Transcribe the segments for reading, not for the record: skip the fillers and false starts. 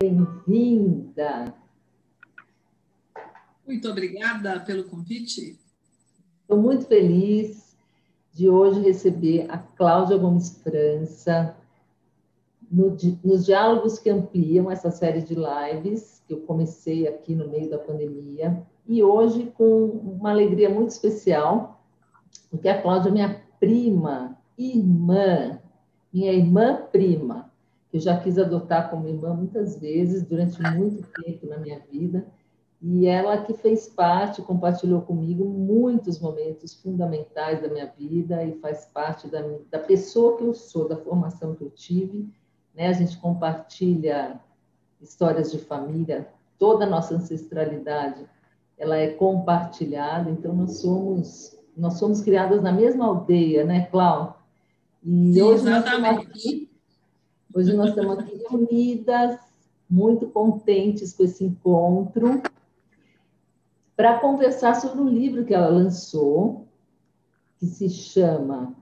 Bem-vinda. Muito obrigada pelo convite. Estou muito feliz de hoje receber a Cláudia Gomes França nos Diálogos que Ampliam, essa série de lives que eu comecei aqui no meio da pandemia, e hoje com uma alegria muito especial, porque a Cláudia é minha prima, minha irmã prima, que eu já quis adotar como irmã muitas vezes, durante muito tempo na minha vida, e ela que fez parte, compartilhou comigo muitos momentos fundamentais da minha vida e faz parte da pessoa que eu sou, da formação que eu tive, né? A gente compartilha histórias de família, toda a nossa ancestralidade, ela é compartilhada, então nós somos criadas na mesma aldeia, né, Cláudia? E Sim, hoje exatamente. hoje nós estamos aqui reunidas, muito contentes com esse encontro, para conversar sobre um livro que ela lançou, que se chama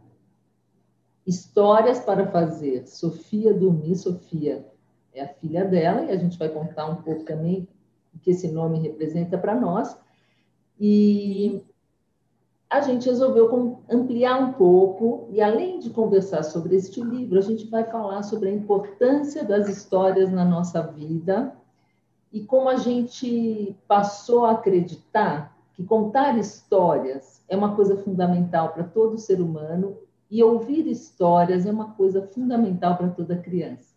Histórias para Fazer Sofia Dormir. Sofia é a filha dela, e a gente vai contar um pouco também o que esse nome representa para nós. E a gente resolveu ampliar um pouco, e além de conversar sobre este livro, a gente vai falar sobre a importância das histórias na nossa vida e como a gente passou a acreditar que contar histórias é uma coisa fundamental para todo ser humano e ouvir histórias é uma coisa fundamental para toda criança.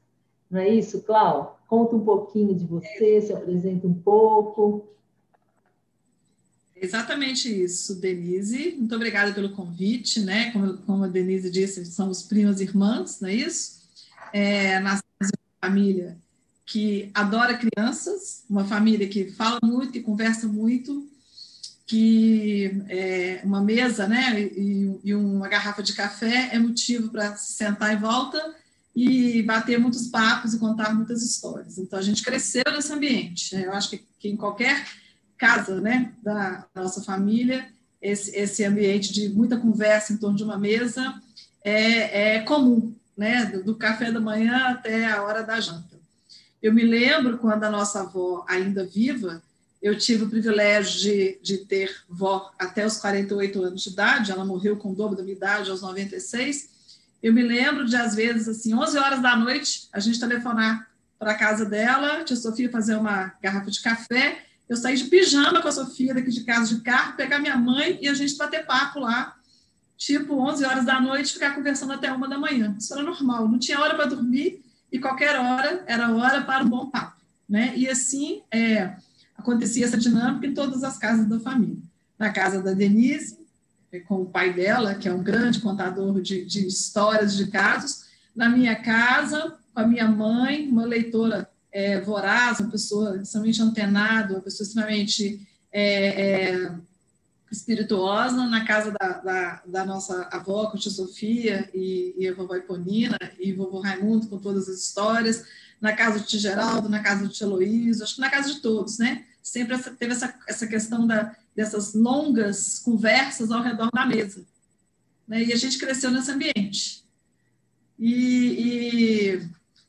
Não é isso, Clau? Conta um pouquinho de você, se apresenta um pouco. Exatamente isso, Denise. Muito obrigada pelo convite, né? Como a Denise disse, somos primas irmãs, não é isso? Nascemos em uma família que adora crianças, uma família que fala muito, que conversa muito, que uma mesa, né, e uma garrafa de café é motivo para se sentar em volta e bater muitos papos e contar muitas histórias. Então, a gente cresceu nesse ambiente. Eu acho que em qualquer casa, né, da nossa família, esse ambiente de muita conversa em torno de uma mesa é comum, né, do café da manhã até a hora da janta. Eu me lembro quando a nossa avó, ainda viva, eu tive o privilégio de ter vó até os 48 anos de idade, ela morreu com o dobro da minha idade, aos 96. Eu me lembro de, às vezes, assim, 11 horas da noite, a gente telefonar para a casa dela, tia Sofia fazer uma garrafa de café, eu saí de pijama com a Sofia daqui de casa de carro, pegar minha mãe e a gente bater papo lá, tipo 11 horas da noite, ficar conversando até 1 da manhã. Isso era normal, não tinha hora para dormir e qualquer hora era hora para um bom papo, né? E assim acontecia essa dinâmica em todas as casas da família. Na casa da Denise, com o pai dela, que é um grande contador de histórias, de casos. Na minha casa, com a minha mãe, uma leitora voraz, uma pessoa extremamente antenada, uma pessoa extremamente espirituosa. Na casa da nossa avó, com a tia Sofia e a vovó Eponina e vovô Raimundo, com todas as histórias. Na casa do tio Geraldo, na casa do tio Heloísio, acho que na casa de todos, né? Sempre teve essa questão dessas longas conversas ao redor da mesa, né? E a gente cresceu nesse ambiente. E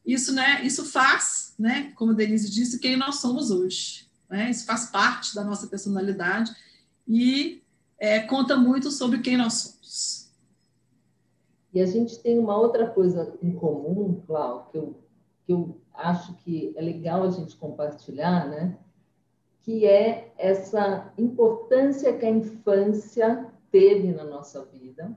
isso, né, isso faz, né, como a Denise disse, quem nós somos hoje, né? Isso faz parte da nossa personalidade e conta muito sobre quem nós somos. E a gente tem uma outra coisa em comum, Cláudio, que eu acho que é legal a gente compartilhar, né? Que é essa importância que a infância teve na nossa vida,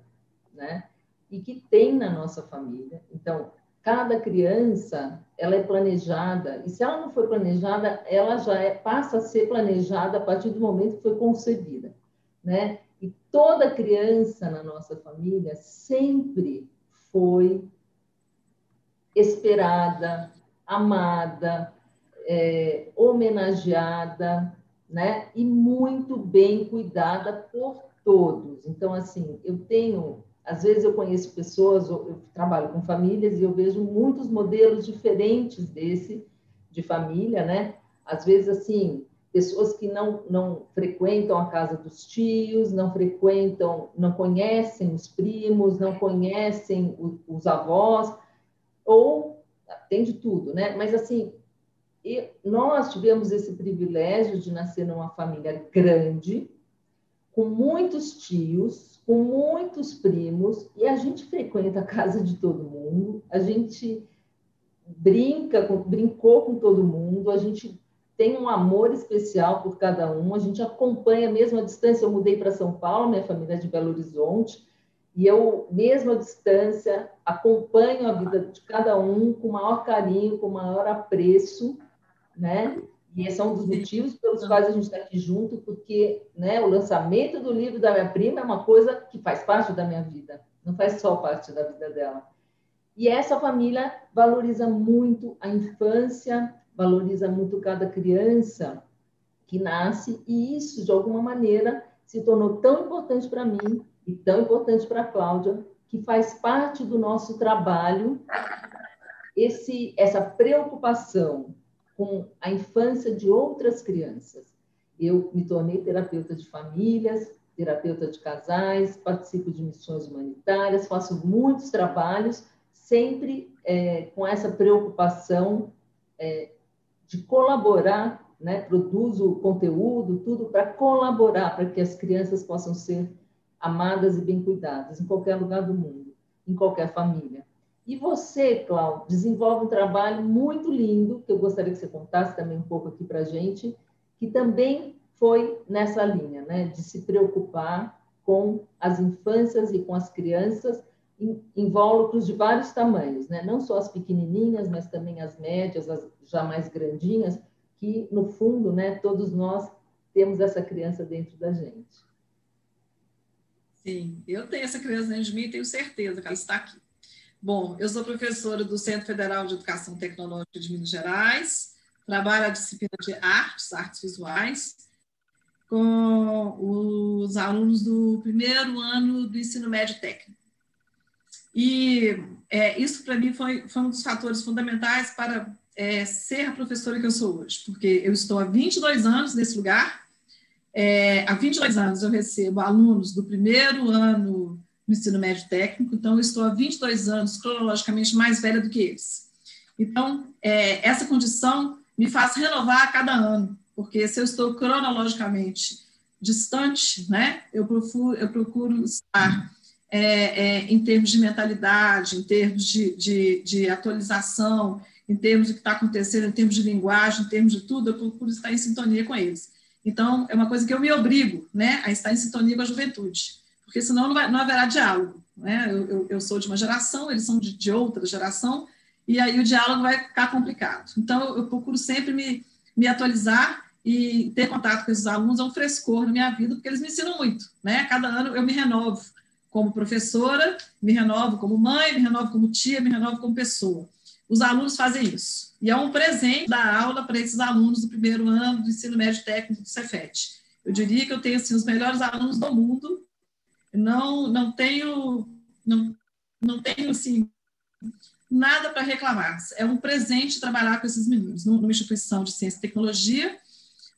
né? E que tem na nossa família. Então, cada criança, ela é planejada, e se ela não for planejada, ela já passa a ser planejada a partir do momento que foi concebida, né? E toda criança na nossa família sempre foi esperada, amada, homenageada, né? E muito bem cuidada por todos. Então, assim, às vezes eu conheço pessoas, eu trabalho com famílias e eu vejo muitos modelos diferentes de família, né? Às vezes, assim, pessoas que não frequentam a casa dos tios, não conhecem os primos, não conhecem os avós, ou tem de tudo, né? Mas, assim, E nós tivemos esse privilégio de nascer numa família grande, com muitos tios, com muitos primos, e a gente frequenta a casa de todo mundo, a gente brincou com todo mundo, a gente tem um amor especial por cada um, a gente acompanha mesmo a distância. Eu mudei para São Paulo, minha família é de Belo Horizonte, e eu, mesmo à distância, acompanho a vida de cada um com o maior carinho, com o maior apreço, né? E esse é um dos motivos pelos quais a gente está aqui junto, porque, né, o lançamento do livro da minha prima é uma coisa que faz parte da minha vida, não faz só parte da vida dela. E essa família valoriza muito a infância, valoriza muito cada criança que nasce, e isso, de alguma maneira, se tornou tão importante para mim e tão importante para a Cláudia, que faz parte do nosso trabalho essa preocupação com a infância de outras crianças. Eu me tornei terapeuta de famílias, terapeuta de casais, participo de missões humanitárias, faço muitos trabalhos, sempre com essa preocupação de colaborar, né? Produzo conteúdo, tudo para colaborar, para que as crianças possam ser amadas e bem cuidadas, em qualquer lugar do mundo, em qualquer família. E você, Cláudia, desenvolve um trabalho muito lindo, que eu gostaria que você contasse também um pouco aqui para a gente, que também foi nessa linha, né? De se preocupar com as infâncias e com as crianças, invólucros de vários tamanhos, né? Não só as pequenininhas, mas também as médias, as já mais grandinhas, que, no fundo, né, todos nós temos essa criança dentro da gente. Sim, eu tenho essa criança dentro de mim e tenho certeza que ela está aqui. Bom, eu sou professora do Centro Federal de Educação Tecnológica de Minas Gerais, trabalho a disciplina de artes visuais, com os alunos do primeiro ano do ensino médio técnico. E isso, para mim, foi um dos fatores fundamentais para ser a professora que eu sou hoje, porque eu estou há 22 anos nesse lugar. Há 22 anos eu recebo alunos do primeiro ano do ensino médio técnico, então eu estou há 22 anos cronologicamente mais velha do que eles. Então, essa condição me faz renovar a cada ano, porque se eu estou cronologicamente distante, né, eu procuro estar em termos de mentalidade, em termos de atualização, em termos do que está acontecendo, em termos de linguagem, em termos de tudo, eu procuro estar em sintonia com eles. Então, é uma coisa que eu me obrigo, né, a estar em sintonia com a juventude, porque senão não haverá diálogo. Né? Eu sou de uma geração, eles são de outra geração, e aí o diálogo vai ficar complicado. Então, eu procuro sempre me atualizar e ter contato com esses alunos, é um frescor na minha vida, porque eles me ensinam muito. Né? Cada ano eu me renovo como professora, me renovo como mãe, me renovo como tia, me renovo como pessoa. Os alunos fazem isso. E é um presente dar aula para esses alunos do primeiro ano do ensino médio técnico do Cefet. Eu diria que eu tenho assim, os melhores alunos do mundo. Não tenho assim, nada para reclamar. É um presente trabalhar com esses meninos numa instituição de ciência e tecnologia,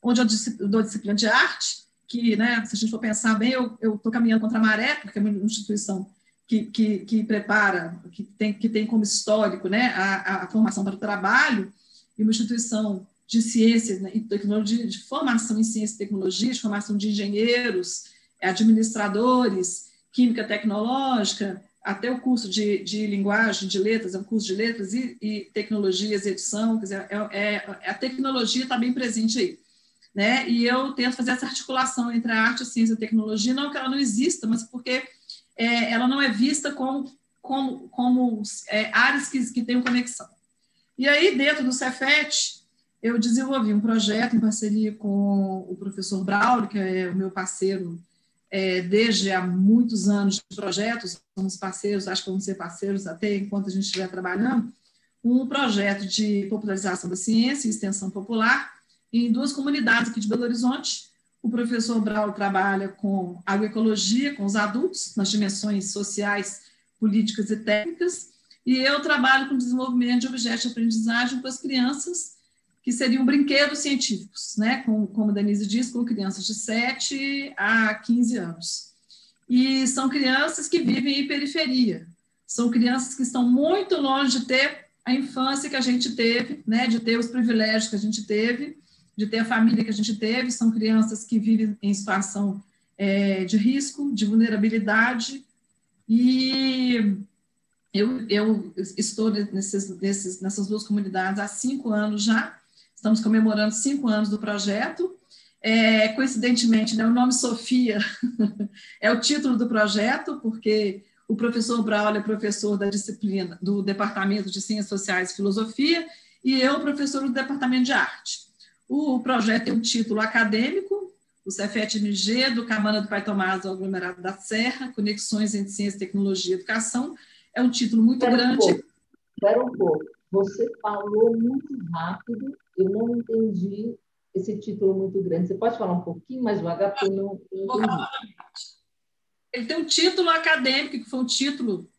onde eu dou disciplina de arte, que, né, se a gente for pensar bem, eu estou caminhando contra a maré, porque é uma instituição que prepara, que tem como histórico, né, a formação para o trabalho, e uma instituição de ciência, né, e tecnologia, de formação em ciência e tecnologia, de formação de engenheiros, administradores, química tecnológica, até o curso de linguagem, de letras, é um curso de letras e tecnologias e edição, quer dizer, a tecnologia está bem presente aí. Né? E eu tento fazer essa articulação entre a arte, a ciência e a tecnologia, não que ela não exista, mas porque ela não é vista como áreas que têm conexão. E aí, dentro do Cefet, eu desenvolvi um projeto em parceria com o professor Braulio, que é o meu parceiro desde há muitos anos de projetos, somos parceiros, acho que vamos ser parceiros até enquanto a gente estiver trabalhando, um projeto de popularização da ciência e extensão popular em 2 comunidades aqui de Belo Horizonte. O professor Braulio trabalha com agroecologia, com os adultos, nas dimensões sociais, políticas e técnicas, e eu trabalho com desenvolvimento de objetos de aprendizagem com as crianças, que seriam brinquedos científicos, né? Como a Denise disse, com crianças de 7 a 15 anos. E são crianças que vivem em periferia, são crianças que estão muito longe de ter a infância que a gente teve, né, de ter os privilégios que a gente teve, de ter a família que a gente teve. São crianças que vivem em situação de risco, de vulnerabilidade, e eu estou nessas duas comunidades há 5 anos já. Estamos comemorando 5 anos do projeto. Coincidentemente, né, o nome Sofia é o título do projeto, porque o professor Braulio é professor da disciplina do Departamento de Ciências Sociais e Filosofia, e eu, professor do Departamento de Arte. O projeto tem um título acadêmico, o Cefet-MG, do Cabana do Pai Tomás ao Aglomerado da Serra, Conexões entre Ciência, Tecnologia e Educação. É um título muito grande. Espera um pouco. Você falou muito rápido, eu não entendi esse título muito grande. Você pode falar um pouquinho mais devagar, porque eu não entendi. Ele tem um título acadêmico, que foi um título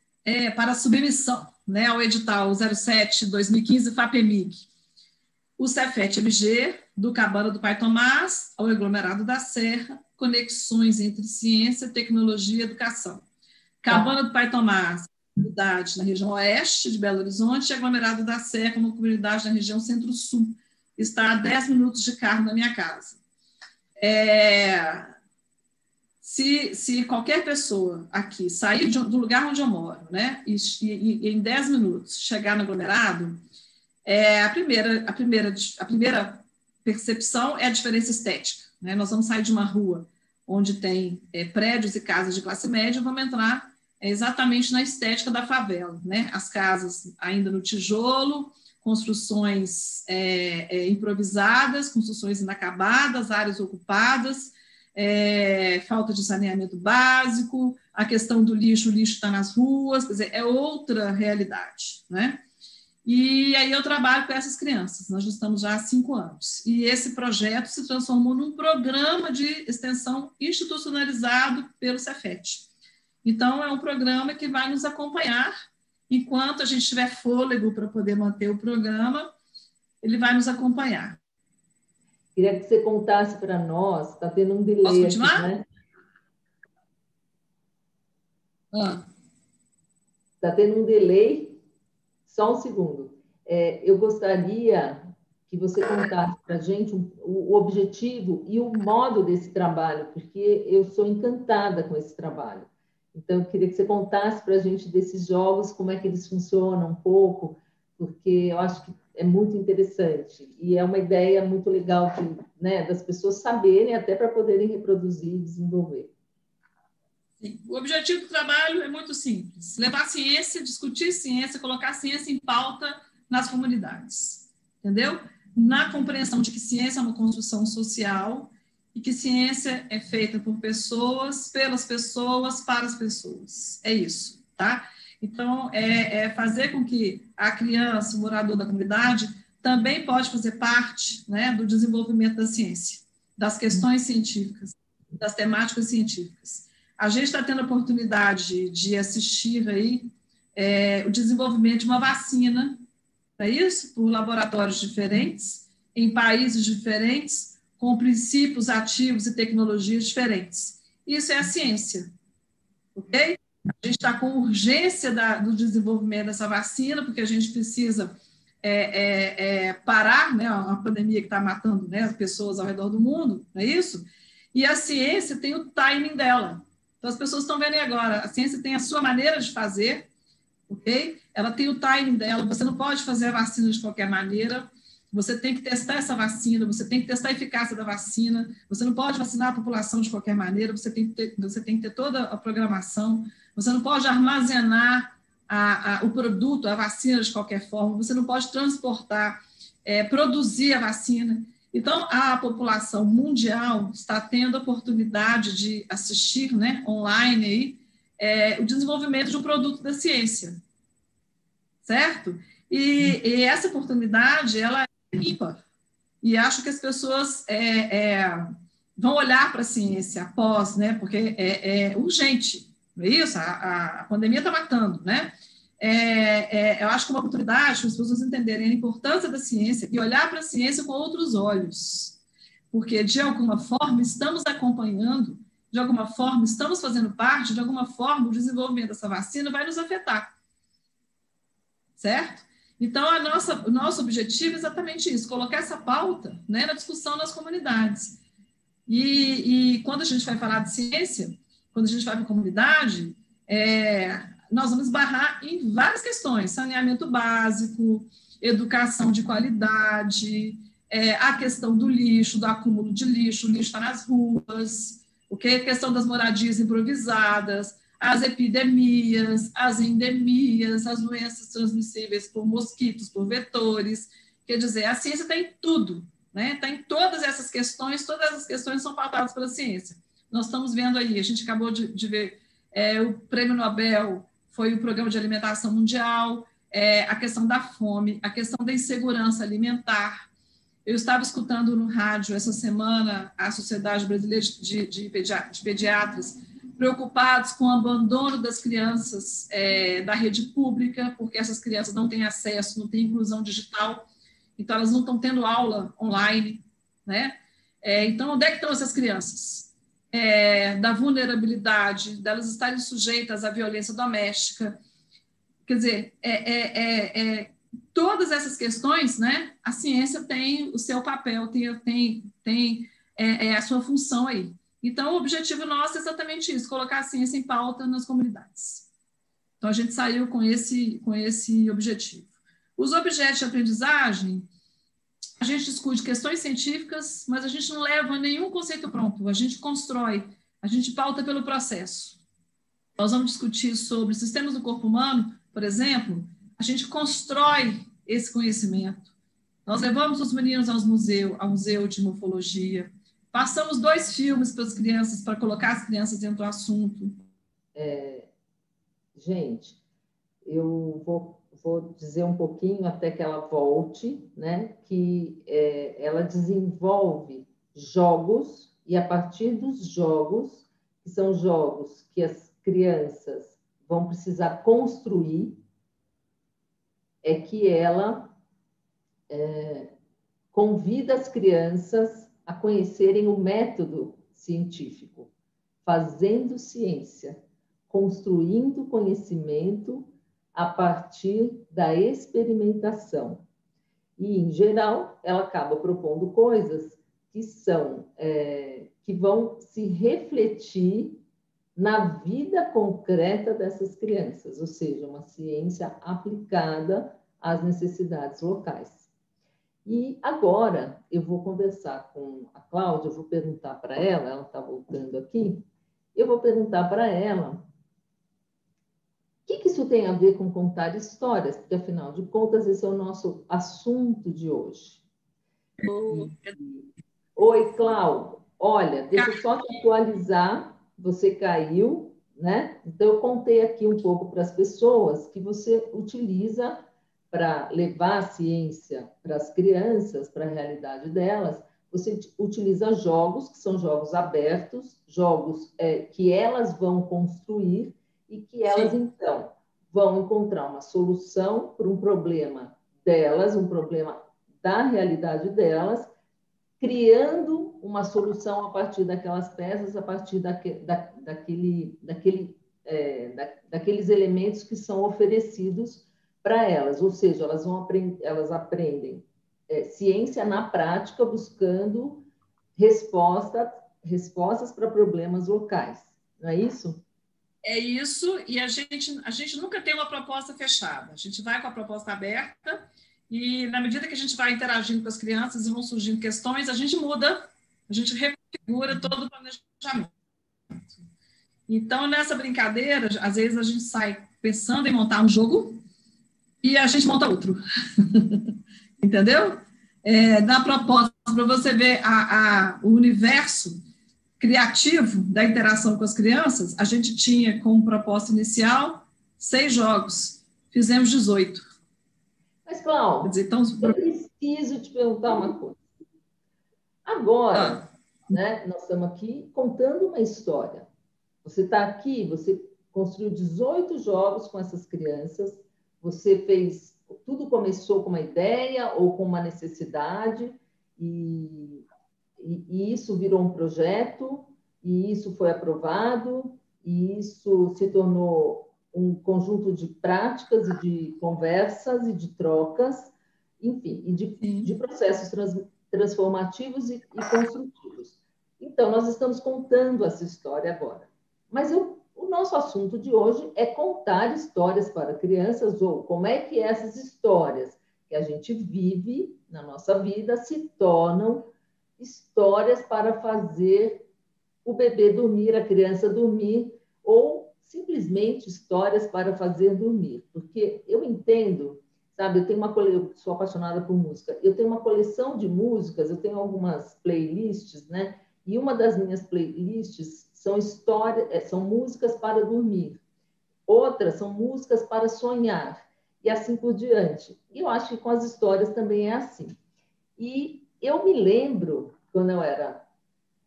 para submissão, né, ao edital 07/2015 FAPEMIG. O Cefet-MG, do Cabana do Pai Tomás ao Aglomerado da Serra, Conexões entre Ciência, Tecnologia e Educação. Cabana do Pai Tomás, comunidade na região oeste de Belo Horizonte, e Aglomerado da Serra, uma comunidade na região centro-sul. Está a 10 minutos de carro da minha casa. Se qualquer pessoa aqui sair do lugar onde eu moro, né, e em 10 minutos chegar no aglomerado, a primeira percepção é a diferença estética, né? Nós vamos sair de uma rua onde tem prédios e casas de classe média, vamos entrar exatamente na estética da favela, né? As casas ainda no tijolo, construções improvisadas, construções inacabadas, áreas ocupadas, falta de saneamento básico, a questão do lixo, o lixo está nas ruas, quer dizer, é outra realidade, né? E aí eu trabalho com essas crianças, nós estamos já há 5 anos, e esse projeto se transformou num programa de extensão institucionalizado pelo Cefet. Então, é um programa que vai nos acompanhar, enquanto a gente tiver fôlego para poder manter o programa, ele vai nos acompanhar. Queria que você contasse para nós, está tendo um delay. Posso continuar? Aqui, né? Está tendo um delay. Só um segundo. Eu gostaria que você contasse para a gente o objetivo e o modo desse trabalho, porque eu sou encantada com esse trabalho. Então, eu queria que você contasse para a gente desses jogos, como é que eles funcionam um pouco, porque eu acho que é muito interessante. E é uma ideia muito legal né, das pessoas saberem, até para poderem reproduzir e desenvolver. Sim. O objetivo do trabalho é muito simples: levar a ciência, discutir ciência, colocar a ciência em pauta nas comunidades, entendeu? Na compreensão de que ciência é uma construção social e que ciência é feita por pessoas, pelas pessoas, para as pessoas. É isso, tá? Então, fazer com que a criança, o morador da comunidade, também pode fazer parte, né, do desenvolvimento da ciência, das questões científicas, das temáticas científicas. A gente está tendo a oportunidade de assistir aí o desenvolvimento de uma vacina, não é isso? Por laboratórios diferentes, em países diferentes, com princípios ativos e tecnologias diferentes. Isso é a ciência, ok? A gente está com urgência do desenvolvimento dessa vacina, porque a gente precisa parar, né, uma pandemia que está matando, né, as pessoas ao redor do mundo, não é isso? E a ciência tem o timing dela. Então, as pessoas estão vendo aí agora, a ciência tem a sua maneira de fazer, ok? Ela tem o timing dela, você não pode fazer a vacina de qualquer maneira, você tem que testar essa vacina, você tem que testar a eficácia da vacina, você não pode vacinar a população de qualquer maneira, você tem que ter toda a programação, você não pode armazenar o produto, a vacina de qualquer forma, você não pode transportar, produzir a vacina. Então, a população mundial está tendo a oportunidade de assistir, né, online, aí, o desenvolvimento de um produto da ciência, certo? E essa oportunidade, ela é ímpar. E acho que as pessoas vão olhar para a ciência após, né, porque é urgente, não é isso? A pandemia está matando, né? Eu acho que é uma oportunidade para as pessoas entenderem a importância da ciência e olhar para a ciência com outros olhos, porque, de alguma forma, estamos acompanhando, de alguma forma, estamos fazendo parte, de alguma forma, o desenvolvimento dessa vacina vai nos afetar, certo? Então, o nosso objetivo é exatamente isso, colocar essa pauta, né, na discussão nas comunidades. E quando a gente vai falar de ciência, quando a gente vai para a comunidade, nós vamos esbarrar em várias questões: saneamento básico, educação de qualidade, a questão do lixo, do acúmulo de lixo, o lixo está nas ruas, a questão das moradias improvisadas, as epidemias, as endemias, as doenças transmissíveis por mosquitos, por vetores. Quer dizer, a ciência está em tudo, né? Está em todas as questões são pautadas pela ciência. Nós estamos vendo aí, a gente acabou de ver, o Prêmio Nobel foi o Programa de Alimentação Mundial, a questão da fome, a questão da insegurança alimentar. Eu estava escutando no rádio essa semana a Sociedade Brasileira de Pediatras preocupados com o abandono das crianças da rede pública, porque essas crianças não têm acesso, não têm inclusão digital, então elas não estão tendo aula online, né? Então, onde é que estão essas crianças? Da vulnerabilidade, delas estarem sujeitas à violência doméstica. Quer dizer, todas essas questões, né? A ciência tem o seu papel, tem a sua função aí. Então, o objetivo nosso é exatamente isso, colocar a ciência em pauta nas comunidades. Então, a gente saiu com esse objetivo. Os objetos de aprendizagem, a gente discute questões científicas, mas a gente não leva nenhum conceito pronto, a gente constrói, a gente pauta pelo processo. Nós vamos discutir sobre sistemas do corpo humano, por exemplo, a gente constrói esse conhecimento. Nós levamos os meninos ao museu de morfologia, passamos 2 filmes para as crianças, para colocar as crianças dentro do assunto. Gente, eu vou dizer um pouquinho até que ela volte, né? Que ela desenvolve jogos, e a partir dos jogos, que são jogos que as crianças vão precisar construir, é que ela convida as crianças a conhecerem o método científico, fazendo ciência, construindo conhecimento a partir da experimentação. E, em geral, ela acaba propondo coisas que vão se refletir na vida concreta dessas crianças, ou seja, uma ciência aplicada às necessidades locais. E agora eu vou conversar com a Cláudia, eu vou perguntar para ela está voltando aqui, eu vou perguntar para ela o que isso tem a ver com contar histórias, porque, afinal de contas, esse é o nosso assunto de hoje. Oi, Cláudia. Olha, deixa eu só te atualizar, você caiu, né? Então, eu contei aqui um pouco para as pessoas que você utiliza para levar a ciência para as crianças, para a realidade delas. Você utiliza jogos, que são jogos abertos, jogos que elas vão construir e que elas, Sim. Então, vão encontrar uma solução para um problema delas, um problema da realidade delas, criando uma solução a partir daquelas peças, a partir daqueles elementos que são oferecidos para elas. Ou seja, elas aprendem ciência na prática, buscando respostas para problemas locais. Não é isso? É isso, e a gente nunca tem uma proposta fechada. A gente vai com a proposta aberta, e na medida que a gente vai interagindo com as crianças e vão surgindo questões, a gente muda, a gente reconfigura todo o planejamento. Então, nessa brincadeira, às vezes a gente sai pensando em montar um jogo e a gente monta outro. Entendeu? Na proposta, para você ver o universo criativo da interação com as crianças, a gente tinha como proposta inicial 6 jogos, fizemos 18. Mas, Cláudia, então, eu preciso te perguntar uma coisa. Agora, né, nós estamos aqui contando uma história. Você está aqui, você construiu 18 jogos com essas crianças, você fez, tudo começou com uma ideia ou com uma necessidade, e isso virou um projeto, e isso foi aprovado, e isso se tornou um conjunto de práticas e de conversas e de trocas, enfim, e de processos transformativos e construtivos. Então, nós estamos contando essa história agora. Mas o nosso assunto de hoje é contar histórias para crianças, ou como é que essas histórias que a gente vive na nossa vida se tornam histórias para fazer o bebê dormir, a criança dormir, ou simplesmente histórias para fazer dormir. Porque eu entendo, sabe, eu sou apaixonada por música, eu tenho uma coleção de músicas, eu tenho algumas playlists, né? E uma das minhas playlists são músicas para dormir. Outras são músicas para sonhar. E assim por diante. E eu acho que com as histórias também é assim. E eu me lembro, quando eu era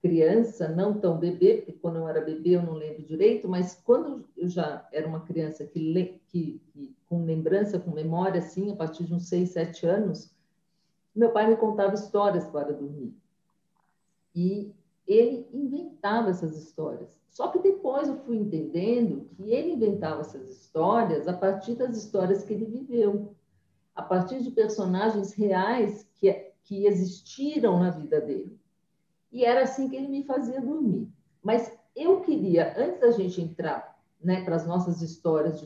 criança, não tão bebê, porque quando eu era bebê eu não lembro direito, mas quando eu já era uma criança com lembrança, com memória, assim, a partir de uns 6, 7 anos, meu pai me contava histórias para dormir. E ele inventava essas histórias. Só que depois eu fui entendendo que ele inventava essas histórias a partir das histórias que ele viveu, a partir de personagens reais que existiram na vida dele. E era assim que ele me fazia dormir. Mas eu queria, antes da gente entrar, né, para as nossas histórias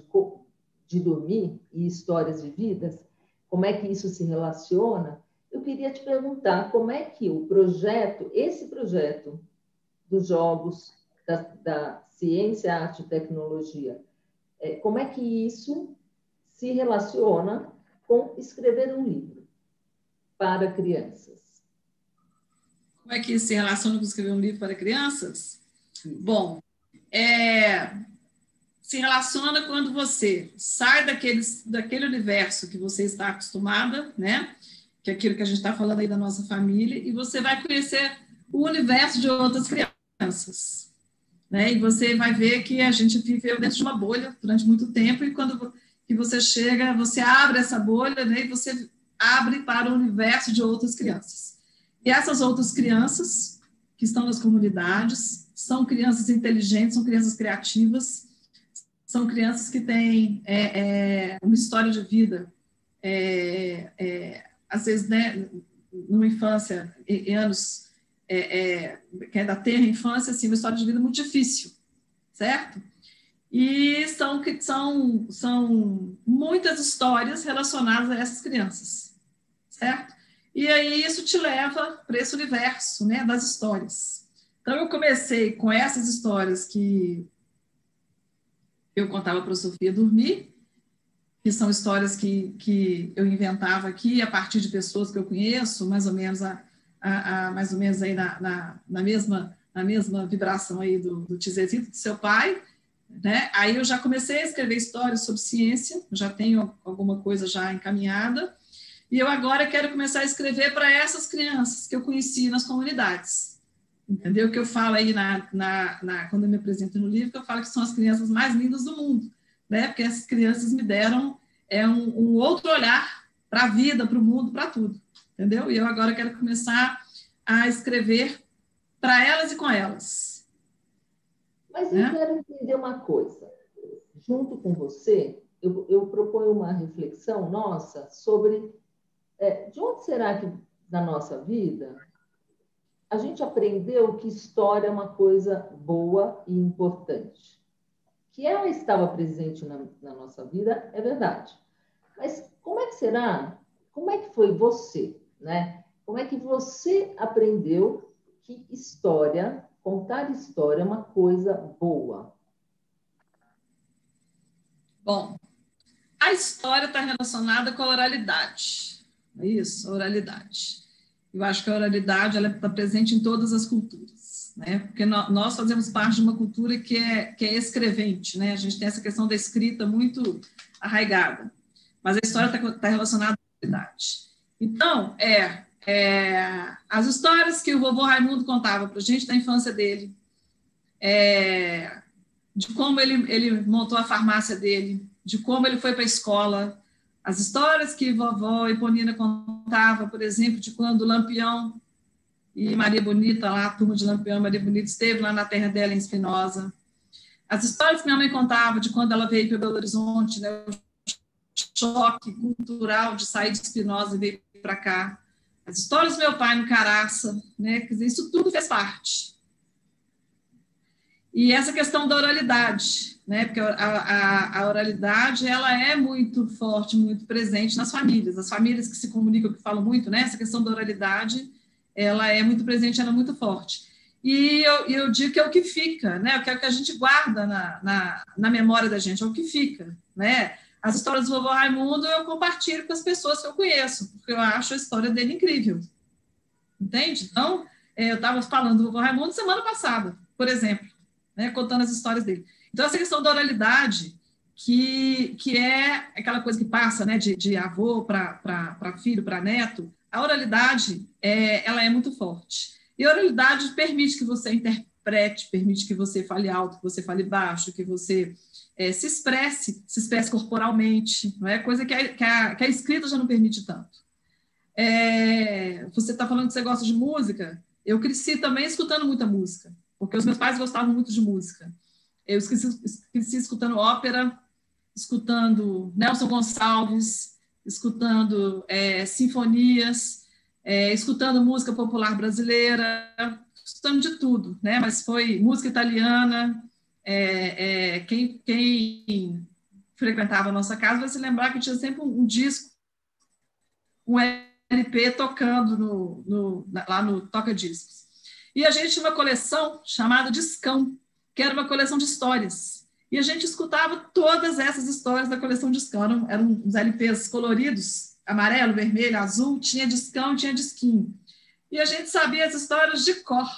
de dormir e histórias vividas, como é que isso se relaciona, eu queria te perguntar como é que esse projeto dos jogos, da ciência, arte e tecnologia, como é que isso se relaciona com escrever um livro para crianças? Como é que isso se relaciona com escrever um livro para crianças? Bom, se relaciona quando você sai daquele universo que você está acostumada, né? Que é aquilo que a gente está falando aí da nossa família, e você vai conhecer o universo de outras crianças, né? E você vai ver que a gente viveu dentro de uma bolha durante muito tempo, e quando que você chega, você abre essa bolha, né? E você abre para o universo de outras crianças. E essas outras crianças que estão nas comunidades são crianças inteligentes, são crianças criativas, são crianças que têm uma história de vida, às vezes, né, numa infância, em anos que é da terra infância, assim, uma história de vida muito difícil, certo? E são muitas histórias relacionadas a essas crianças, certo? E aí isso te leva para esse universo, né, das histórias. Então, eu comecei com essas histórias que eu contava para a Sofia dormir, que são histórias que eu inventava aqui a partir de pessoas que eu conheço, mais ou menos mais ou menos aí na mesma vibração aí do Tizezito, do seu pai, né? Aí eu já comecei a escrever histórias sobre ciência, já tenho alguma coisa já encaminhada, e eu agora quero começar a escrever para essas crianças que eu conheci nas comunidades, entendeu? Que eu falo aí quando eu me apresento no livro, que eu falo que são as crianças mais lindas do mundo, né? Porque essas crianças me deram um outro olhar para a vida, para o mundo, para tudo, entendeu? E eu agora quero começar a escrever para elas e com elas. Mas eu quero entender uma coisa. Junto com você, eu proponho uma reflexão nossa sobre de onde será que, na nossa vida, a gente aprendeu que história é uma coisa boa e importante. Que ela estava presente na nossa vida, é verdade. Mas como é que será? Como é que foi você, né? Como é que você aprendeu que contar história é uma coisa boa? Bom, a história está relacionada com a oralidade, é isso, a oralidade. Eu acho que a oralidade está presente em todas as culturas, né? Porque nós fazemos parte de uma cultura que é escrevente, né? A gente tem essa questão da escrita muito arraigada, mas a história está relacionada à oralidade. Então, as histórias que o vovô Raimundo contava para a gente da infância dele, de como ele montou a farmácia dele, de como ele foi para a escola, as histórias que vovó Eponina contava, por exemplo, de quando o Lampião e Maria Bonita, lá, a turma de Lampião e Maria Bonita, esteve lá na terra dela, em Espinosa. As histórias que minha mãe contava de quando ela veio para Belo Horizonte, né, o choque cultural de sair de Espinosa e vir para cá. As histórias do meu pai no Caraça, né, quer dizer, isso tudo fez parte. E essa questão da oralidade, né, porque a oralidade ela é muito forte, muito presente nas famílias. As famílias que se comunicam, que falam muito, né, essa questão da oralidade, ela é muito presente, ela é muito forte. E eu digo que é o que fica, né, é o que a gente guarda na memória da gente, é o que fica, né. As histórias do vovô Raimundo eu compartilho com as pessoas que eu conheço, porque eu acho a história dele incrível, entende? Então, eu estava falando do vovô Raimundo semana passada, por exemplo, né, contando as histórias dele. Então, essa questão da oralidade, que é aquela coisa que passa, né, de avô para filho, para neto, a oralidade, ela é muito forte. E a oralidade permite que você interprete, permite que você fale alto, que você fale baixo, que você se expresse corporalmente, não é? Coisa que a escrita já não permite tanto. Você está falando que você gosta de música, eu cresci também escutando muita música, porque os meus pais gostavam muito de música. Eu cresci escutando ópera, escutando Nelson Gonçalves, escutando sinfonias, escutando música popular brasileira, escutando de tudo, né? Mas foi música italiana. Quem frequentava a nossa casa vai se lembrar que tinha sempre um disco, um LP tocando lá no toca-discos. E a gente tinha uma coleção chamada Discão, que era uma coleção de histórias. E a gente escutava todas essas histórias da coleção Discão. Eram uns LPs coloridos, amarelo, vermelho, azul, tinha discão, tinha disquinho. E a gente sabia as histórias de cor,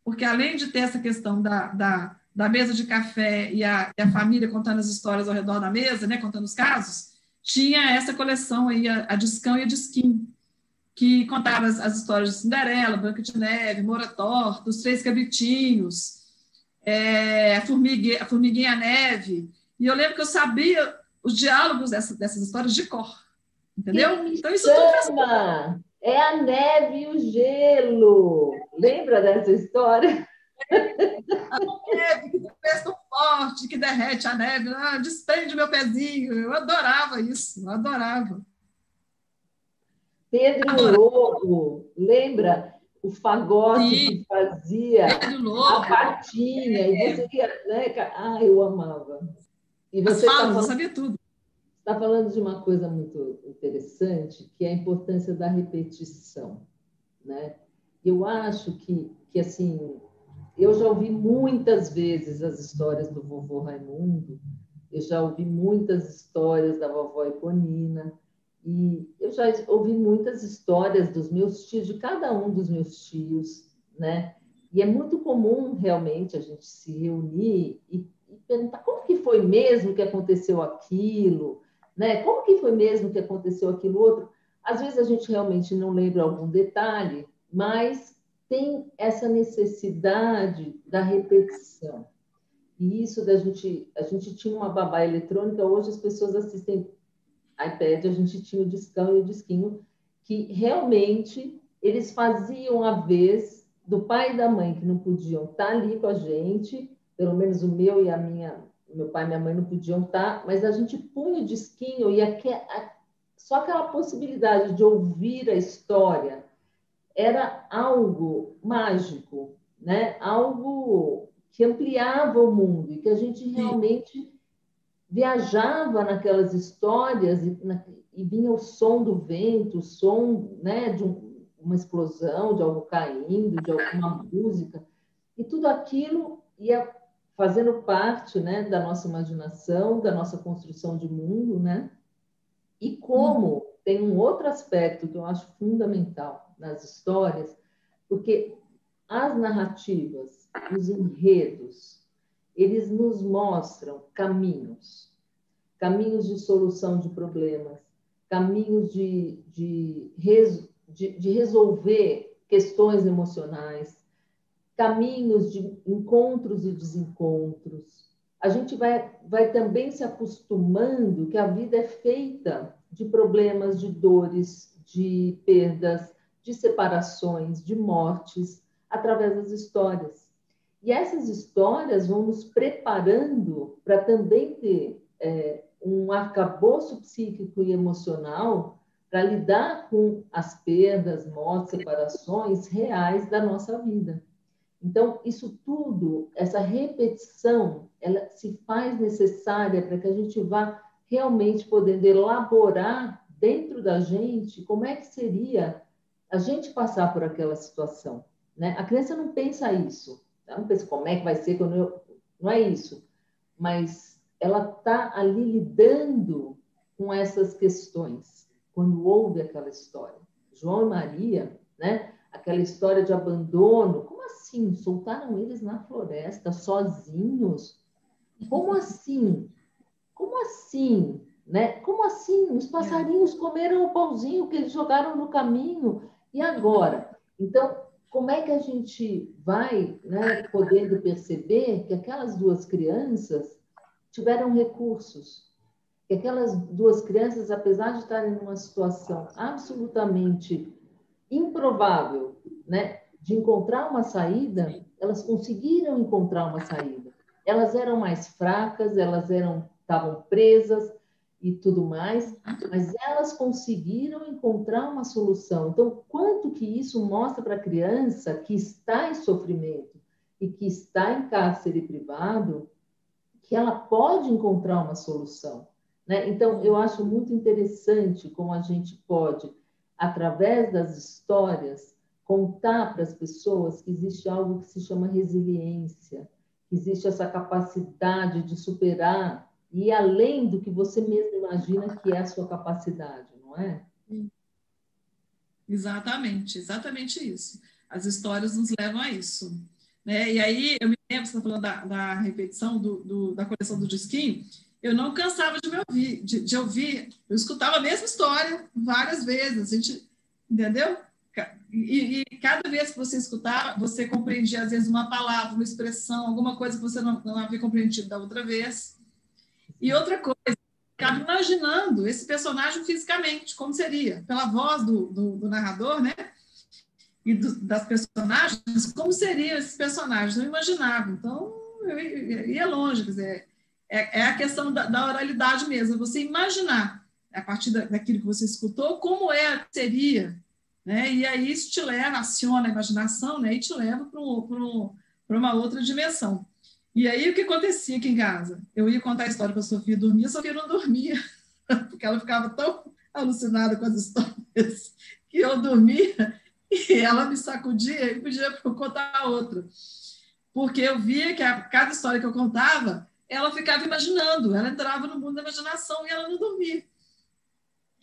porque além de ter essa questão da mesa de café e a família contando as histórias ao redor da mesa, né, contando os casos, tinha essa coleção aí, a discão e a disquinho, que contava as histórias de Cinderela, Branca de Neve, Moura Torta, Os Três Cabritinhos, a Formiguinha Neve. E eu lembro que eu sabia os diálogos dessas histórias de cor, entendeu? Quem me Então, isso tudo faz chama é a neve e o gelo. Lembra dessa história? a neve que fez tão forte, que derrete a neve, desprende meu pezinho. Eu adorava isso, eu adorava. Pedro Lobo, lembra? O fagote Sim, que fazia Pedro a Lobo, patinha, e você ia, né? Eu amava. E as você está falas, eu falando, sabia tudo. tá falando de uma coisa muito interessante, que é a importância da repetição, né? Eu acho que assim, eu já ouvi muitas vezes as histórias do vovô Raimundo, eu já ouvi muitas histórias da vovó Eponina, e eu já ouvi muitas histórias dos meus tios, de cada um dos meus tios, né? E é muito comum, realmente, a gente se reunir e perguntar como que foi mesmo que aconteceu aquilo, né? Como que foi mesmo que aconteceu aquilo outro? Às vezes a gente realmente não lembra algum detalhe, mas tem essa necessidade da repetição. E isso a gente tinha uma babá eletrônica, hoje as pessoas assistem iPad, a gente tinha o discão e o disquinho, que realmente eles faziam a vez do pai e da mãe, que não podiam estar ali com a gente, pelo menos o meu e meu pai e minha mãe não podiam estar, mas a gente punha o disquinho e só aquela possibilidade de ouvir a história era algo mágico, né? Algo que ampliava o mundo e que a gente realmente viajava naquelas histórias e vinha o som do vento, o som, né, de uma explosão, de algo caindo, de alguma música, e tudo aquilo ia fazendo parte, né, da nossa imaginação, da nossa construção de mundo, né? E como tem um outro aspecto que eu acho fundamental nas histórias, porque as narrativas, os enredos, eles nos mostram caminhos de solução de problemas, caminhos de resolver questões emocionais, caminhos de encontros e desencontros. A gente vai também se acostumando que a vida é feita de problemas, de dores, de perdas, de separações, de mortes, através das histórias. E essas histórias vão nos preparando para também ter um arcabouço psíquico e emocional para lidar com as perdas, mortes, separações reais da nossa vida. Então, isso tudo, essa repetição, ela se faz necessária para que a gente vá realmente podendo elaborar dentro da gente como é que seria a gente passar por aquela situação, né? A criança não pensa isso, ela não pensa como é que vai ser quando eu... Não é isso, mas ela está ali lidando com essas questões quando ouve aquela história. João e Maria, né? Aquela história de abandono. Como assim? Soltaram eles na floresta, sozinhos? Como assim? Como assim? Né? Como assim? Os passarinhos comeram o pãozinho que eles jogaram no caminho. E agora? Então, como é que a gente vai, né, podendo perceber que aquelas duas crianças tiveram recursos? Que aquelas duas crianças, apesar de estarem numa situação absolutamente improvável, né, de encontrar uma saída, elas conseguiram encontrar uma saída. Elas eram mais fracas, estavam presas e tudo mais, mas elas conseguiram encontrar uma solução. Então, quanto que isso mostra para a criança que está em sofrimento e que está em cárcere privado, que ela pode encontrar uma solução, né? Então, eu acho muito interessante como a gente pode, através das histórias, contar para as pessoas que existe algo que se chama resiliência, que existe essa capacidade de superar e ir além do que você mesmo imagina que é a sua capacidade, não é? Exatamente, exatamente isso. As histórias nos levam a isso. Né? E aí, eu me lembro, você está falando da repetição da coleção do disquinho, eu não cansava de me ouvir, de ouvir, eu escutava a mesma história várias vezes, a gente, entendeu? E cada vez que você escutava, você compreendia, às vezes, uma palavra, uma expressão, alguma coisa que você não havia compreendido da outra vez. E outra coisa, ficava imaginando esse personagem fisicamente, como seria, pela voz do narrador, né? E das personagens, como seriam esses personagens? Eu imaginava. Então, eu ia longe. Quer dizer, é a questão da oralidade mesmo, você imaginar, a partir daquilo que você escutou, como seria. Né? E aí isso te leva, aciona a imaginação, né? E te leva para uma outra dimensão. E aí, o que acontecia aqui em casa? Eu ia contar a história para a Sofia dormir, a Sofia não dormia, porque ela ficava tão alucinada com as histórias que eu dormia e ela me sacudia e pedia para eu contar outra. Porque eu via que cada história que eu contava, ela ficava imaginando, ela entrava no mundo da imaginação e ela não dormia.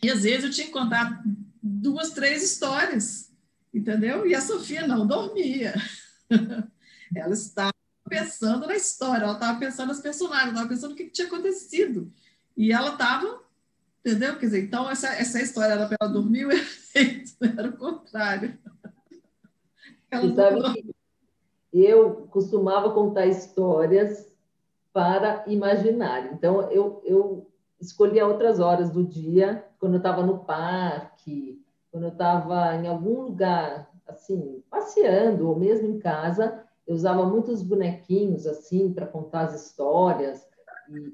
E às vezes eu tinha que contar 2, 3 histórias, entendeu? E a Sofia não dormia. Ela estava pensando na história, ela estava pensando nos personagens, estava pensando o que tinha acontecido. E ela estava, entendeu? Quer dizer, então essa história era para ela dormir, o efeito era o contrário. Ela Você não sabe dormia. que eu costumava contar histórias para imaginar. Então, eu escolhia outras horas do dia, quando eu estava no parque, quando eu estava em algum lugar, assim, passeando, ou mesmo em casa, eu usava muitos bonequinhos, assim, para contar as histórias,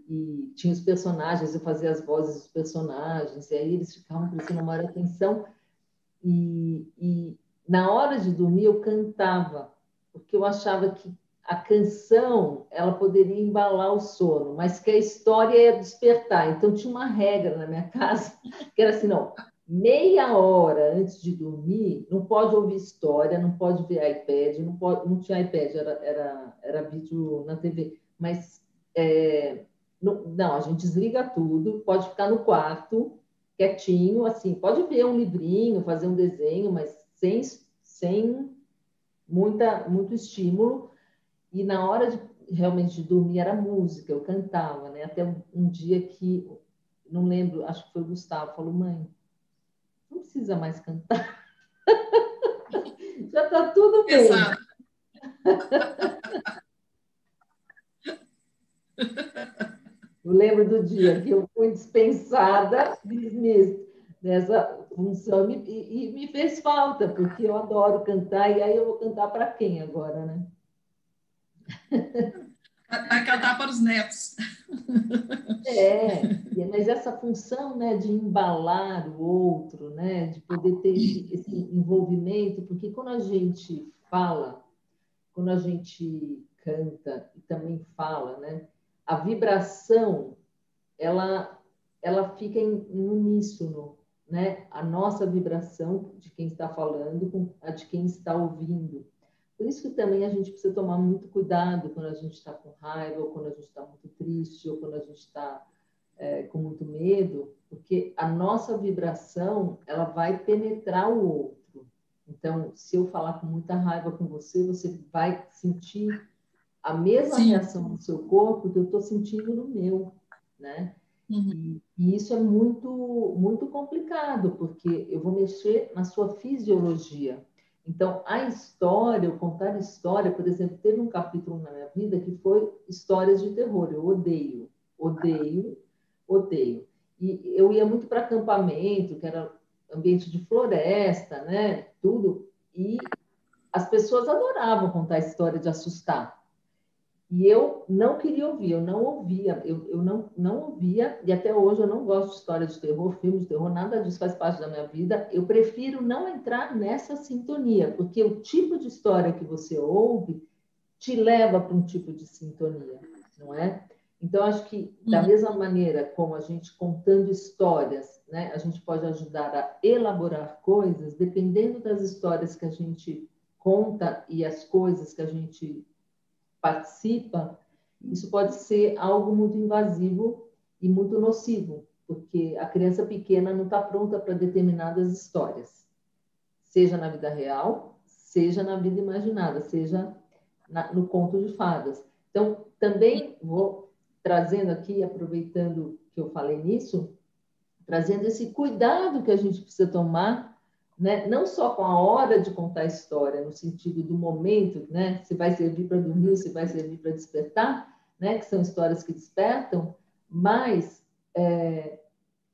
e tinha os personagens, eu fazia as vozes dos personagens, e aí eles ficavam prestando maior atenção, e na hora de dormir eu cantava, porque eu achava que a canção ela poderia embalar o sono, mas que a história ia despertar. Então tinha uma regra na minha casa que era assim, não, meia hora antes de dormir não pode ouvir história, não pode ver iPad, não tinha iPad, era vídeo na TV, mas não, a gente desliga tudo, pode ficar no quarto quietinho, assim, pode ver um livrinho, fazer um desenho, mas sem muito estímulo. E na hora de realmente de dormir era música, eu cantava, né? Até um dia que, não lembro, acho que foi o Gustavo, falou, mãe, não precisa mais cantar, já está tudo bem. Exato. Eu lembro do dia que eu fui dispensada, dessa função e me fez falta, porque eu adoro cantar, e aí eu vou cantar para quem agora, né? Vai cantar para os netos. Mas essa função, né, de embalar o outro, né, de poder ter esse envolvimento, porque quando a gente fala, quando a gente canta e também fala, né, a vibração, ela fica em uníssono, né? A nossa vibração de quem está falando com a de quem está ouvindo. Por isso que também a gente precisa tomar muito cuidado quando a gente está com raiva, ou quando a gente está muito triste, ou quando a gente está com muito medo, porque a nossa vibração, ela vai penetrar o outro. Então, se eu falar com muita raiva com você, você vai sentir a mesma Sim. reação no seu corpo que eu estou sentindo no meu, né? Uhum. E isso é muito, muito complicado, porque eu vou mexer na sua fisiologia. Então, a história, eu contar história, por exemplo, teve um capítulo na minha vida que foi histórias de terror. Eu odeio, odeio, odeio. E eu ia muito para acampamento, que era ambiente de floresta, né? Tudo. E as pessoas adoravam contar história de assustar. E eu não queria ouvir, eu não ouvia, eu não ouvia, e até hoje eu não gosto de história de terror, filmes de terror, nada disso faz parte da minha vida. Eu prefiro não entrar nessa sintonia, porque o tipo de história que você ouve te leva para um tipo de sintonia, não é? Então, acho que da mesma maneira como a gente contando histórias, né, a gente pode ajudar a elaborar coisas, dependendo das histórias que a gente conta e as coisas que a gente participa, isso pode ser algo muito invasivo e muito nocivo, porque a criança pequena não está pronta para determinadas histórias, seja na vida real, seja na vida imaginada, seja no conto de fadas. Então, também vou trazendo aqui, aproveitando que eu falei nisso, trazendo esse cuidado que a gente precisa tomar, né? Não só com a hora de contar a história, no sentido do momento, né? Se vai servir para dormir, se vai servir para despertar, né? Que são histórias que despertam, mas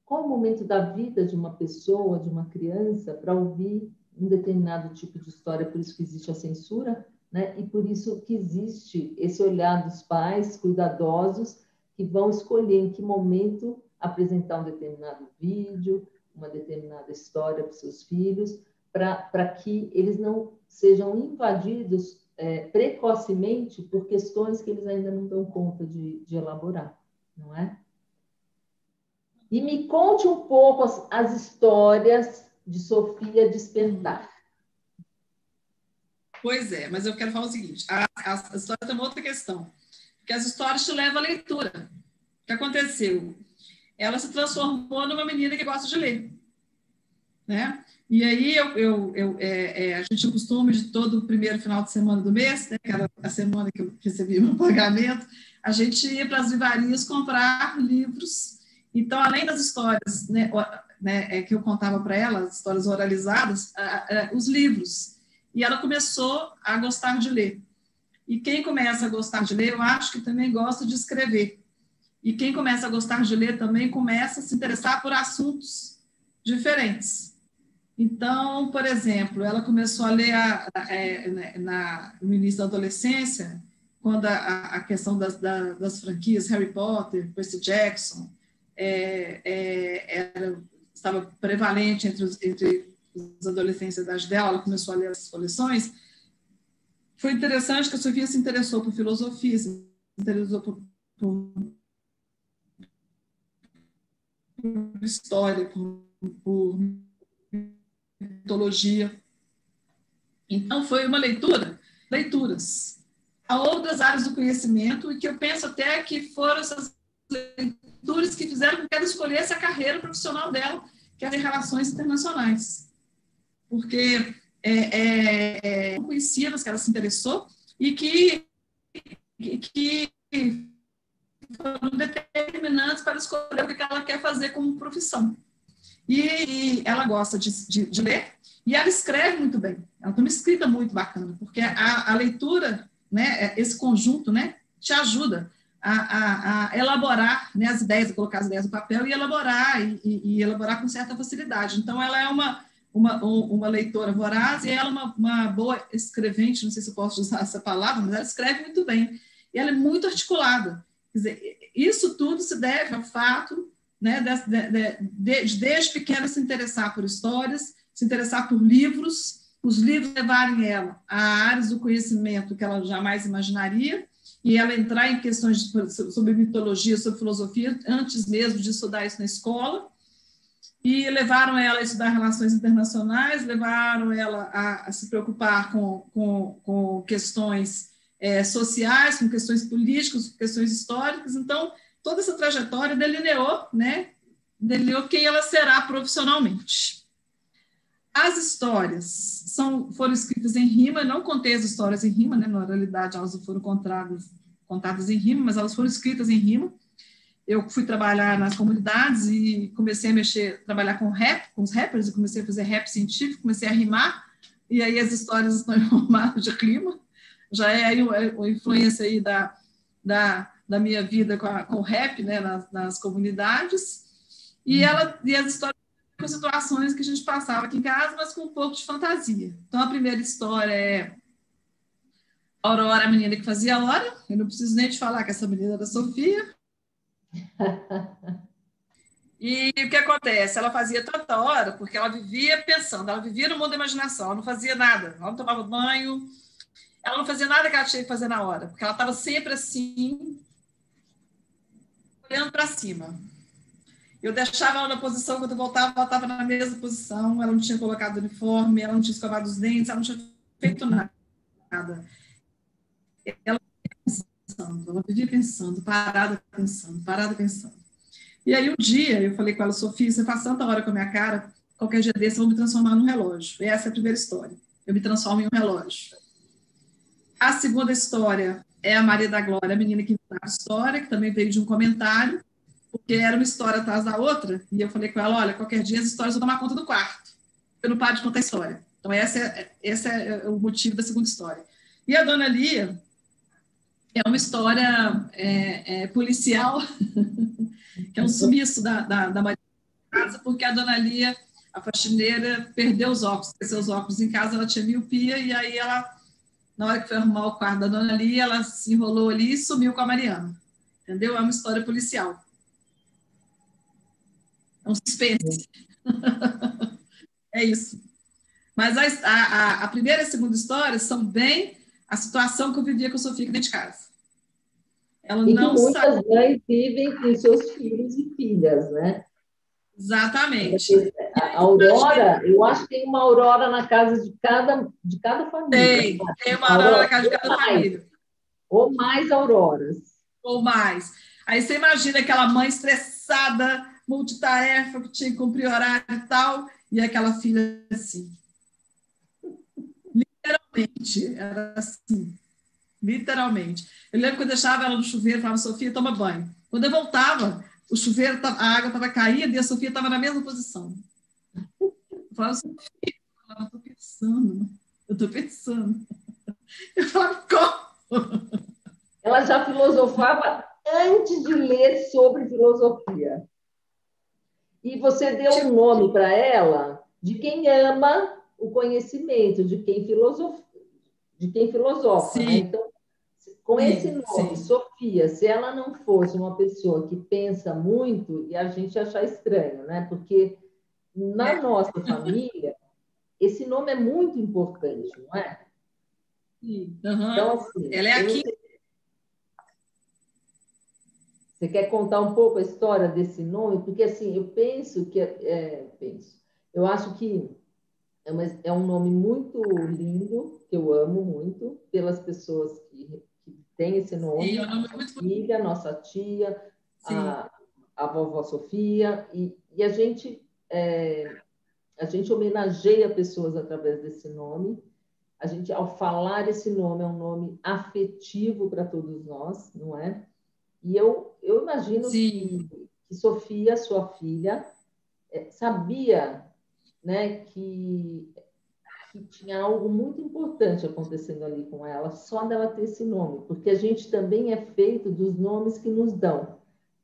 qual o momento da vida de uma pessoa, de uma criança, para ouvir um determinado tipo de história? Por isso que existe a censura, né? E por isso que existe esse olhar dos pais cuidadosos que vão escolher em que momento apresentar um determinado vídeo, uma determinada história para os seus filhos, para que eles não sejam invadidos precocemente por questões que eles ainda não dão conta de elaborar, não é? E me conte um pouco as histórias de Sofia Despertar. Pois é, mas eu quero falar o seguinte, a história tem uma outra questão, porque as histórias te levam à leitura. O que aconteceu? Ela se transformou numa menina que gosta de ler, né? E aí a gente tinha o costume de todo o primeiro final de semana do mês, né, que era a semana que eu recebia meu pagamento, a gente ia para as livrarias comprar livros. Então, além das histórias, que eu contava para ela, as histórias oralizadas, os livros. E ela começou a gostar de ler. E quem começa a gostar de ler, eu acho que também gosta de escrever. E quem começa a gostar de ler também começa a se interessar por assuntos diferentes. Então, por exemplo, ela começou a ler no início da adolescência, quando a questão das franquias Harry Potter, Percy Jackson, estava prevalente entre os adolescentes da idade dela, ela começou a ler essas coleções. Foi interessante que a Sofia se interessou por filosofia, se interessou por história, por mitologia. Então, foi uma leituras a outras áreas do conhecimento, e que eu penso até que foram essas leituras que fizeram com que ela escolhesse a carreira profissional dela, que era em relações internacionais. Porque não conhecia, mas que ela se interessou, e que foram determinantes para escolher o que ela quer fazer como profissão. E ela gosta de ler, e ela escreve muito bem. Ela tem uma escrita muito bacana, porque a leitura, né, esse conjunto, né, te ajuda a elaborar, né, as ideias, a colocar as ideias no papel e elaborar, e elaborar com certa facilidade. Então, ela é uma leitora voraz, e ela é uma boa escrevente, não sei se eu posso usar essa palavra, mas ela escreve muito bem. E ela é muito articulada. Quer dizer, isso tudo se deve ao fato, né, desde pequena se interessar por histórias, se interessar por livros, os livros levarem ela a áreas do conhecimento que ela jamais imaginaria, e ela entrar em questões sobre mitologia, sobre filosofia, antes mesmo de estudar isso na escola, e levaram ela a estudar relações internacionais, levaram ela a se preocupar com questões sociais, com questões políticas, com questões históricas. Então, toda essa trajetória delineou, né, delineou quem ela será profissionalmente. As histórias foram escritas em rima, não contei as histórias em rima, né, na realidade elas não foram contadas em rima, mas elas foram escritas em rima. Eu fui trabalhar nas comunidades e comecei a trabalhar com os rappers, e comecei a fazer rap científico, comecei a rimar, e aí as histórias estão em formato de rima. Já é aí uma influência aí da minha vida com o rap, né, nas comunidades. E as histórias com situações que a gente passava aqui em casa, mas com um pouco de fantasia. Então, a primeira história é Aurora, a menina que fazia hora. Eu não preciso nem te falar que essa menina era Sofia. E o que acontece? Ela fazia tanta hora porque ela vivia pensando, ela vivia no mundo da imaginação, ela não fazia nada, ela não tomava banho, ela não fazia nada que ela tinha que fazer na hora, porque ela estava sempre assim, olhando para cima. Eu deixava ela na posição, quando eu voltava, ela estava na mesma posição, ela não tinha colocado uniforme, ela não tinha escovado os dentes, ela não tinha feito nada. Ela vivia pensando, parada pensando. E aí um dia eu falei com ela, Sofia, você faz tanta hora com a minha cara, qualquer dia desse eu vou me transformar num relógio. E essa é a primeira história. Eu me transformo em um relógio. A segunda história é a Maria da Glória, a menina que inventava a história, que também veio de um comentário, porque era uma história atrás da outra, e eu falei com ela, olha, qualquer dia as histórias vão tomar conta do quarto. Eu não paro de contar a história. Então esse é o motivo da segunda história. E a Dona Lia é uma história policial, que é um sumiço da Maria da casa, porque a Dona Lia, a faxineira, perdeu os óculos, esqueceu os óculos em casa, ela tinha miopia, e aí ela, na hora que foi arrumar o quarto da Dona Lia, ela se enrolou ali e sumiu com a Mariana. Entendeu? É uma história policial. É um suspense. É isso. Mas a primeira e a segunda história são bem a situação que eu vivia com a Sofia dentro de casa. Ela E que não sabe. muitas mães vivem com seus filhos e filhas, né? Exatamente. A Aurora, eu acho que tem uma Aurora na casa de cada família. Tem uma Aurora na casa de cada família. Ou mais Auroras. Ou mais. Aí você imagina aquela mãe estressada, multitarefa, que tinha que cumprir horário e tal, e aquela filha assim. Literalmente, era assim. Literalmente. Eu lembro que eu deixava ela no chuveiro e falava, Sofia, toma banho. Quando eu voltava, o chuveiro, a água estava caindo e a Sofia estava na mesma posição. Eu falava, Sofia, eu estou pensando. Eu estou pensando. Eu falava, como? Ela já filosofava antes de ler sobre filosofia. E você deu um nome para ela de quem ama o conhecimento, de quem filosofa, né? Então, com esse nome, Sofia, se ela não fosse uma pessoa que pensa muito, e a gente achar estranho, né? Porque na nossa família, esse nome é muito importante, não é? Sim. Então, assim, ela é aqui. Você quer contar um pouco a história desse nome? Porque, assim, eu penso que... eu acho que é um nome muito lindo, que eu amo muito, pelas pessoas que têm esse nome. Sim, nossa filha, nossa tia, a vovó Sofia. E a gente homenageia pessoas através desse nome. A gente, ao falar esse nome, é um nome afetivo para todos nós, não é? E eu imagino que Sofia, sua filha, sabia, né, que tinha algo muito importante acontecendo ali com ela, só dela ter esse nome, porque a gente também é feito dos nomes que nos dão,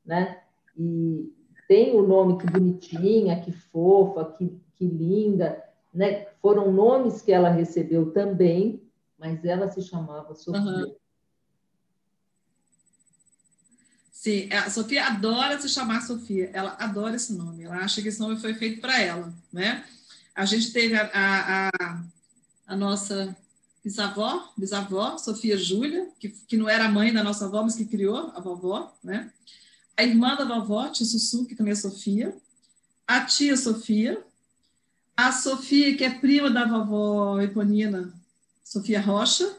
né? E tem o nome que bonitinha, que fofa, que linda, né? Foram nomes que ela recebeu também, mas ela se chamava Sofia. Uhum. Sim, a Sofia adora se chamar Sofia, ela adora esse nome, ela acha que esse nome foi feito para ela, né? A gente teve a nossa bisavó, Sofia Júlia, que não era a mãe da nossa avó, mas que criou a vovó, né? A irmã da vovó, tia Sussu, que também é Sofia, a tia Sofia, a Sofia, que é prima da vovó Eponina, Sofia Rocha,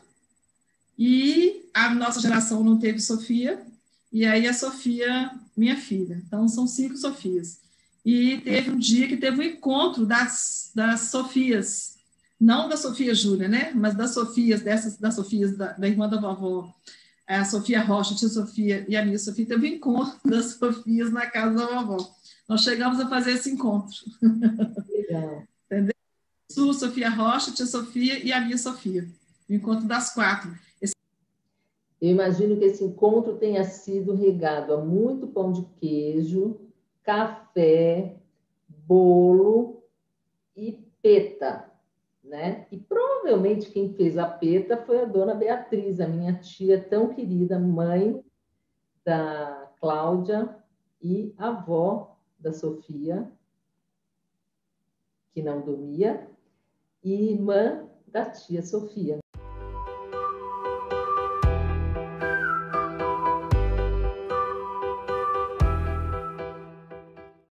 e a nossa geração não teve Sofia, e aí a Sofia, minha filha. Então, são 5 Sofias. E teve um dia que teve um encontro das Sofias, não da Sofia Júlia, né? Mas das Sofias, das Sofias da irmã da vovó, a Sofia Rocha, a tia Sofia e a minha Sofia, teve um encontro das Sofias na casa da vovó. Nós chegamos a fazer esse encontro. Legal. Entendeu? Sofia Rocha, tia Sofia e a minha Sofia. O encontro das 4. Eu imagino que esse encontro tenha sido regado a muito pão de queijo, café, bolo e peta, né? E provavelmente quem fez a peta foi a dona Beatriz, a minha tia tão querida, mãe da Cláudia e avó da Sofia, que não dormia, e irmã da tia Sofia.